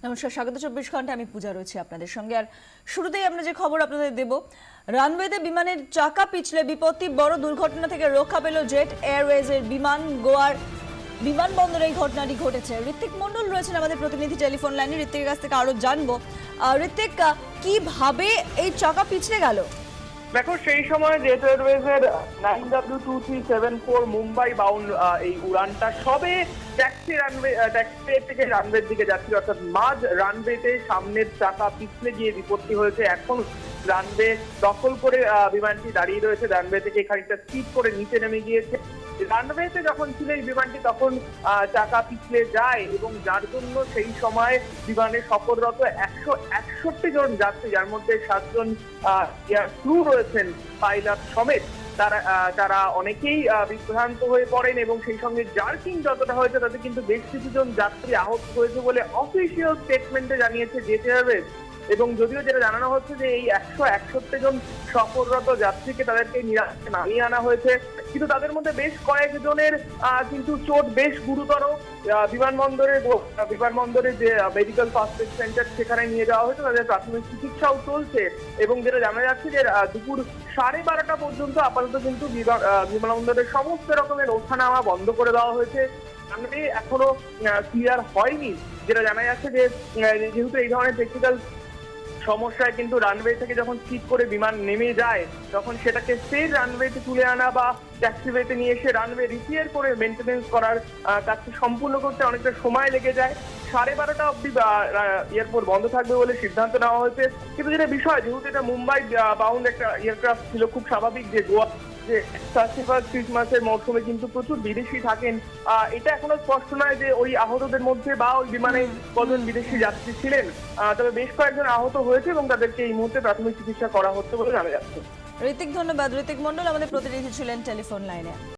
নমস্কার, স্বাগত 24 ঘন্টা। আমি পূজা রয়েছি আপনাদের সঙ্গে। আর শুরুতেই আমরা যে খবর আপনাদের দেব, রানওয়েতে বিমানের চাকা পিছলে বিপত্তি, বড় দুর্ঘটনা থেকে রক্ষা পেল জেট এয়ারওয়েজের বিমান। গোয়ার বিমানবন্দরে এই ঘটনাটি ঘটেছে। ঋত্বিক মণ্ডল রয়েছেন আমাদের প্রতিনিধি টেলিফোন লাইনে। ঋত্বিকের কাছ থেকে আরো জানবো। ঋত্বিক, কিভাবে এই চাকা পিছলে গেল? দেখো, সেই সময় জেট এয়ারওয়েজের 9W2374 মুম্বাই বাউন্ড এই উড়ানটা সবে ট্যাক্সি থেকে রানওয়ের দিকে যাচ্ছিল, অর্থাৎ মাঝ রানওয়েতে সামনের চাকা পিছলে গিয়ে বিপত্তি হয়েছে। এখন রানওয়ে দখল করে বিমানটি দাঁড়িয়ে রয়েছে। রানওয়ে থেকে খানিকটা স্কিড করে নিচে নেমে গিয়েছে। রানওয়েতে যখন ছিল এই বিমানটি তখন চাকা পিছলে যায় এবং যার জন্য সেই সময় বিমানে সফররত 161 জন যাত্রী, যার মধ্যে 7 জন এয়ার ক্রু রয়েছেন, পাইলট সমেত, তারা অনেকেই বিভ্রান্ত হয়ে পড়েন এবং সেই সঙ্গে জার্কিং যতটা হয়েছে তাতে কিন্তু বেশ কিছুজন যাত্রী আহত হয়েছে বলে অফিসিয়াল স্টেটমেন্টে জানিয়েছে জেট এয়ারওয়েজ। এবং যদিও যেটা জানানো হচ্ছে যে এই 161 জন সফররত যাত্রীকে তাদেরকে নিরাপদে নামিয়ে আনা হয়েছে, কিন্তু তাদের মধ্যে বেশ কয়েকজনের কিন্তু চোট বেশ গুরুতর। বিমানবন্দরে যে মেডিকেল ফার্স্ট এড সেন্টার, সেখানে নিয়ে যাওয়া হয়েছে, তাদের প্রাথমিক চিকিৎসাও চলছে। এবং যেটা জানা যাচ্ছে যে দুপুর 12:30 পর্যন্ত আপাতত কিন্তু বিমানবন্দরের সমস্ত রকমের ওঠানামা বন্ধ করে দেওয়া হয়েছে। এখনো ক্লিয়ার হয়নি। যেটা জানা যাচ্ছে যে যেহেতু এই ধরনের টেকনিক্যাল সমস্যায় কিন্তু রানওয়ে থেকে যখন স্কিড করে বিমান নেমে যায়, তখন সেটাকে ফের রানওয়েতে তুলে আনা বা ট্যাক্সিওয়েতে নিয়ে এসে রানওয়ে রিপেয়ার করে মেনটেনেন্স করার কাজটি সম্পূর্ণ করতে অনেকটা সময় লেগে যায়। 12:30 অব্দি এয়ারপোর্ট বন্ধ থাকবে বলে সিদ্ধান্ত নেওয়া হয়েছে। কিন্তু যেটা বিষয়, যেহেতু এটা মুম্বাই বাউন্ড একটা এয়ারক্রাফট ছিল, খুব স্বাভাবিক যে গোয়া যে ক্রিসমাসের মৌসুমে কিন্তু প্রচুর বিদেশি থাকেন। এটা এখনো স্পষ্ট নয় যে ওই আহতদের মধ্যে বা ওই বিমানে কজন বিদেশি যাত্রী ছিলেন। তবে বেশ কয়েকজন আহত হয়েছে এবং তাদেরকে এই মুহূর্তে প্রাথমিক চিকিৎসা করা হচ্ছে বলে জানা যাচ্ছে। ঋত্বিক, ধন্যবাদ। ঋত্বিক মণ্ডল আমাদের প্রতিনিধি ছিলেন টেলিফোন লাইনে।